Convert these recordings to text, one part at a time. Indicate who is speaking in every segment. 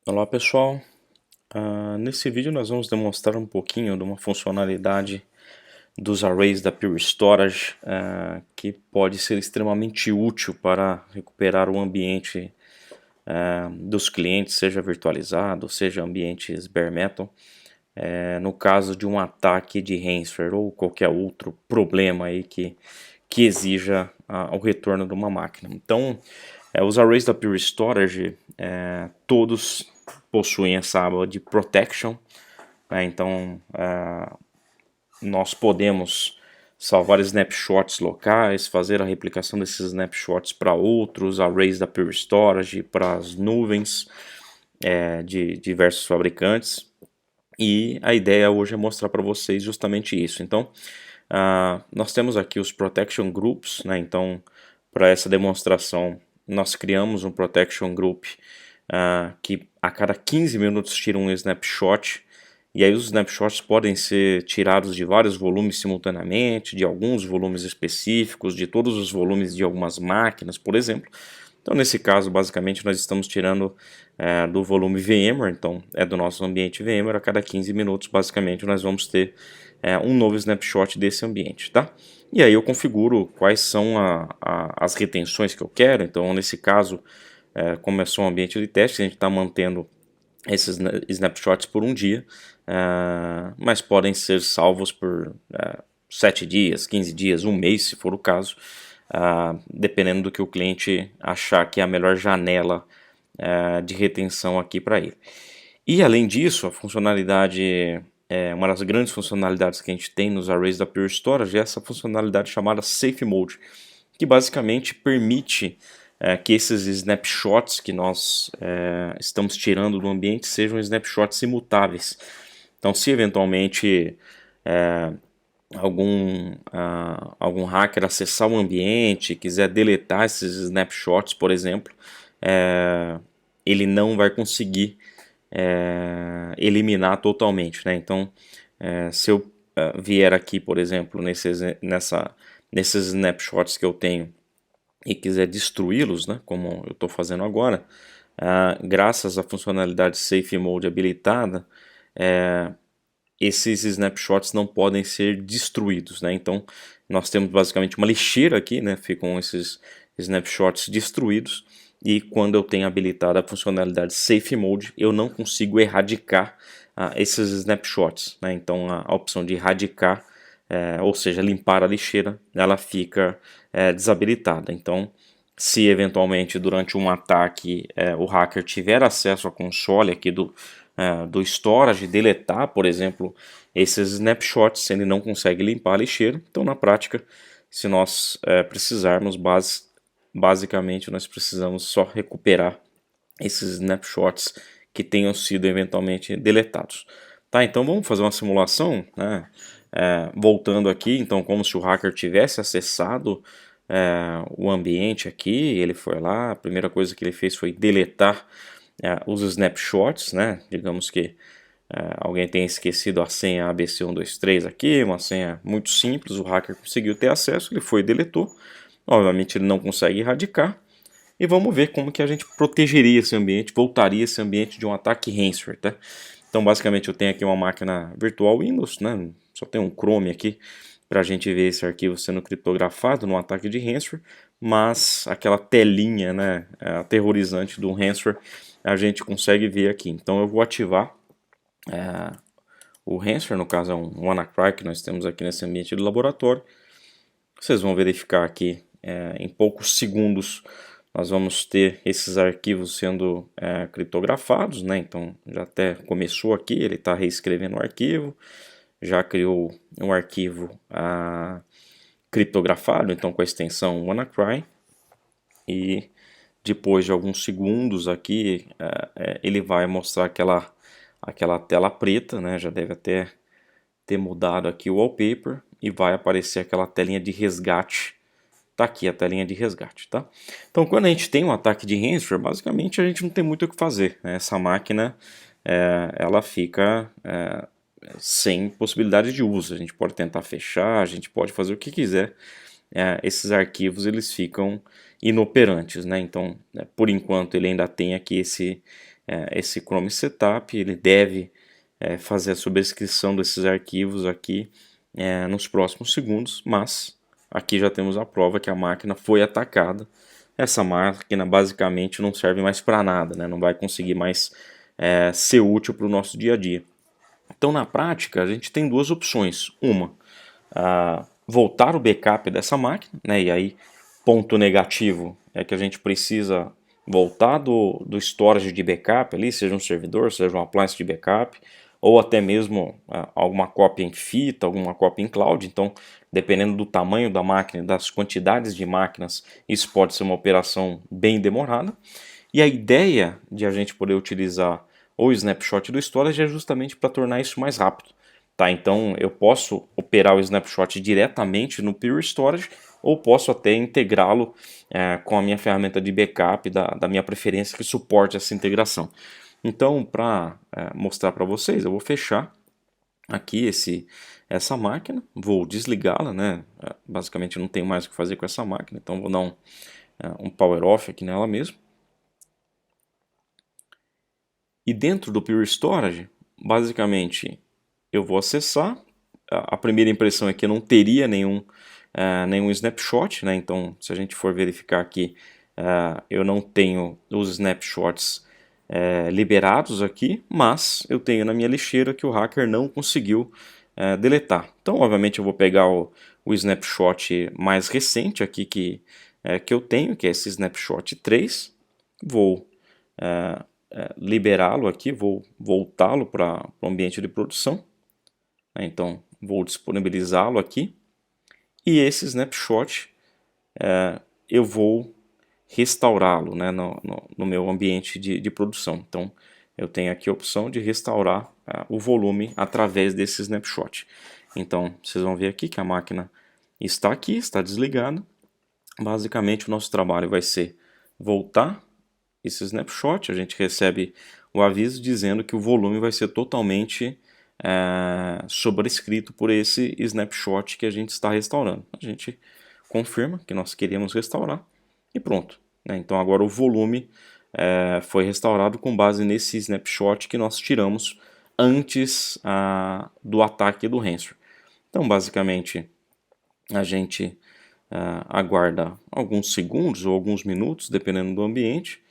Speaker 1: Olá pessoal, nesse vídeo nós vamos demonstrar um pouquinho de uma funcionalidade dos arrays da Pure Storage que pode ser extremamente útil para recuperar o ambiente dos clientes, seja virtualizado, seja ambientes bare metal, no caso de um ataque de ransomware ou qualquer outro problema aí que exija o retorno de uma máquina. Então, os arrays da Pure Storage, todos possuem essa aba de Protection, né? Então, nós podemos salvar snapshots locais, fazer a replicação desses snapshots para outros arrays da Pure Storage, para as nuvens de diversos fabricantes. E a ideia hoje é mostrar para vocês justamente isso. Então, nós temos aqui os Protection Groups, né? Então, para essa demonstração, nós criamos um Protection Group que a cada 15 minutos tira um snapshot. E aí os snapshots podem ser tirados de vários volumes simultaneamente, de alguns volumes específicos, de todos os volumes de algumas máquinas, por exemplo. Então, nesse caso, basicamente, nós estamos tirando do volume VMware, então é do nosso ambiente VMware. A cada 15 minutos, basicamente, nós vamos ter um novo snapshot desse ambiente, tá? E aí eu configuro quais são as retenções que eu quero. Então, nesse caso, como é só um ambiente de teste, a gente está mantendo esses snapshots por um dia, mas podem ser salvos por 7 dias, 15 dias, um mês, se for o caso, dependendo do que o cliente achar que é a melhor janela de retenção aqui para ele. E além disso, a funcionalidade, uma das grandes funcionalidades que a gente tem nos arrays da Pure Storage é essa funcionalidade chamada Safe Mode, que basicamente permite que esses snapshots que nós estamos tirando do ambiente sejam snapshots imutáveis. Então, se eventualmente algum hacker acessar o ambiente, quiser deletar esses snapshots, por exemplo, ele não vai conseguir eliminar totalmente, né? Então, se eu vier aqui, por exemplo, nesses snapshots que eu tenho e quiser destruí-los, né, como eu estou fazendo agora, graças à funcionalidade Safe Mode habilitada, esses snapshots não podem ser destruídos, né? Então nós temos basicamente uma lixeira aqui, né? Ficam esses snapshots destruídos, e quando eu tenho habilitada a funcionalidade Safe Mode, eu não consigo erradicar esses snapshots, né? Então a opção de erradicar, ou seja, limpar a lixeira, ela fica desabilitada. Então, se eventualmente durante um ataque o hacker tiver acesso ao console aqui do storage, deletar, por exemplo, esses snapshots, ele não consegue limpar a lixeira. Então, na prática, se nós precisarmos, basicamente nós precisamos só recuperar esses snapshots que tenham sido eventualmente deletados. Tá, então vamos fazer uma simulação, né? Voltando aqui, então como se o hacker tivesse acessado o ambiente aqui, ele foi lá, a primeira coisa que ele fez foi deletar os snapshots, né? Digamos que alguém tenha esquecido a senha ABC123 aqui, uma senha muito simples, o hacker conseguiu ter acesso, ele foi e deletou. Obviamente ele não consegue erradicar. E vamos ver como que a gente protegeria esse ambiente, voltaria esse ambiente de um ataque ransomware, tá? Então basicamente eu tenho aqui uma máquina virtual Windows, né? Só tem um Chrome aqui para a gente ver esse arquivo sendo criptografado no ataque de ransomware, mas aquela telinha, né, aterrorizante do ransomware a gente consegue ver aqui. Então eu vou ativar o ransomware, no caso é um WannaCry que nós temos aqui nesse ambiente de laboratório. Vocês vão verificar aqui em poucos segundos nós vamos ter esses arquivos sendo criptografados, né? Então já até começou aqui, ele está reescrevendo o arquivo, já criou um arquivo criptografado, então com a extensão WannaCry, e depois de alguns segundos aqui ele vai mostrar aquela tela preta, né? Já deve até ter mudado aqui o wallpaper e vai aparecer aquela telinha de resgate. Tá aqui a telinha de resgate, tá? Então, quando a gente tem um ataque de ransomware, basicamente a gente não tem muito o que fazer, né? Essa máquina, ela fica sem possibilidade de uso. A gente pode tentar fechar, a gente pode fazer o que quiser. Esses arquivos, eles ficam inoperantes, né? Então, por enquanto, ele ainda tem aqui esse Chrome Setup, ele deve fazer a subscrição desses arquivos aqui nos próximos segundos, mas aqui já temos a prova que a máquina foi atacada. Essa máquina basicamente não serve mais para nada, né? Não vai conseguir mais ser útil para o nosso dia a dia. Então, na prática, a gente tem duas opções. Uma, voltar o backup dessa máquina, né? E aí, ponto negativo é que a gente precisa voltar do storage de backup ali, seja um servidor, seja um appliance de backup, ou até mesmo alguma cópia em fita, alguma cópia em cloud. Então, dependendo do tamanho da máquina, das quantidades de máquinas, isso pode ser uma operação bem demorada. E a ideia de a gente poder utilizar o snapshot do storage é justamente para tornar isso mais rápido. Tá? Então eu posso operar o snapshot diretamente no Pure Storage ou posso até integrá-lo com a minha ferramenta de backup da minha preferência que suporte essa integração. Então, para mostrar para vocês, eu vou fechar aqui essa máquina, vou desligá-la, né? Basicamente não tenho mais o que fazer com essa máquina, então vou dar um power off aqui nela mesmo. E dentro do Pure Storage, basicamente, eu vou acessar. A primeira impressão é que eu não teria nenhum snapshot, né? Então, se a gente for verificar aqui, eu não tenho os snapshots liberados aqui, mas eu tenho na minha lixeira que o hacker não conseguiu deletar. Então, obviamente, eu vou pegar o snapshot mais recente aqui que eu tenho, que é esse snapshot 3, vou liberá-lo aqui, vou voltá-lo para o ambiente de produção. Então, vou disponibilizá-lo aqui. E esse snapshot eu vou restaurá-lo, né, no meu ambiente de produção. Então, eu tenho aqui a opção de restaurar o volume através desse snapshot. Então, vocês vão ver aqui que a máquina está aqui, está desligada. Basicamente, o nosso trabalho vai ser voltar esse snapshot, a gente recebe o aviso dizendo que o volume vai ser totalmente sobrescrito por esse snapshot que a gente está restaurando. A gente confirma que nós queríamos restaurar e pronto. Né? Então agora o volume foi restaurado com base nesse snapshot que nós tiramos antes do ataque do ransomware. Então basicamente a gente aguarda alguns segundos ou alguns minutos, dependendo do ambiente,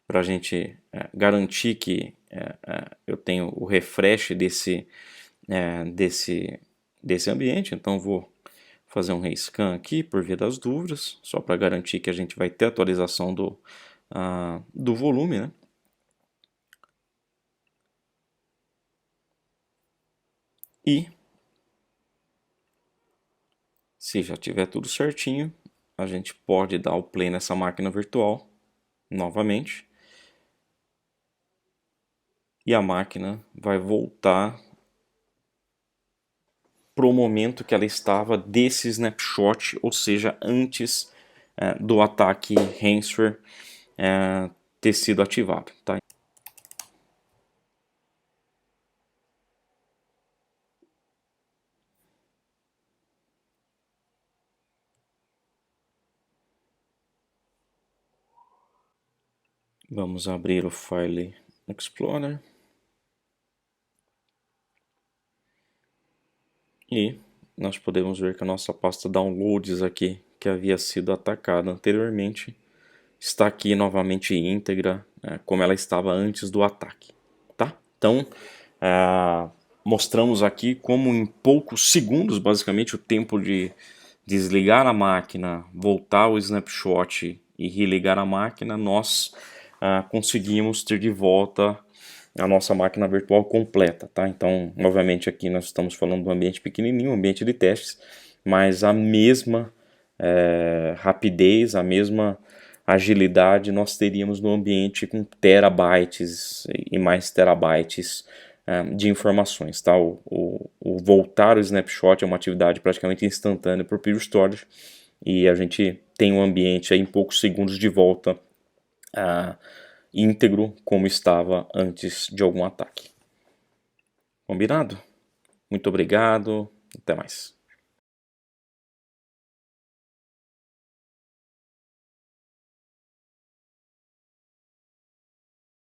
Speaker 1: para a gente garantir que eu tenho o refresh desse ambiente. Então vou fazer um rescan aqui por via das dúvidas, só para garantir que a gente vai ter atualização do volume, né? E se já tiver tudo certinho, a gente pode dar o play nessa máquina virtual novamente. E a máquina vai voltar para o momento que ela estava desse snapshot, ou seja, antes do ataque ransomware ter sido ativado. Tá? Vamos abrir o File Explorer. E nós podemos ver que a nossa pasta Downloads aqui, que havia sido atacada anteriormente, está aqui novamente íntegra, como ela estava antes do ataque. Tá? Então, mostramos aqui como em poucos segundos, basicamente o tempo de desligar a máquina, voltar o snapshot e religar a máquina, nós conseguimos ter de volta a nossa máquina virtual completa, tá? Então, obviamente aqui nós estamos falando de um ambiente pequenininho, um ambiente de testes, mas a mesma rapidez, a mesma agilidade nós teríamos no ambiente com terabytes e mais terabytes de informações, tá? O voltar o snapshot é uma atividade praticamente instantânea para o Pure Storage e a gente tem um ambiente aí em poucos segundos de volta íntegro como estava antes de algum ataque. Combinado? Muito obrigado, até mais.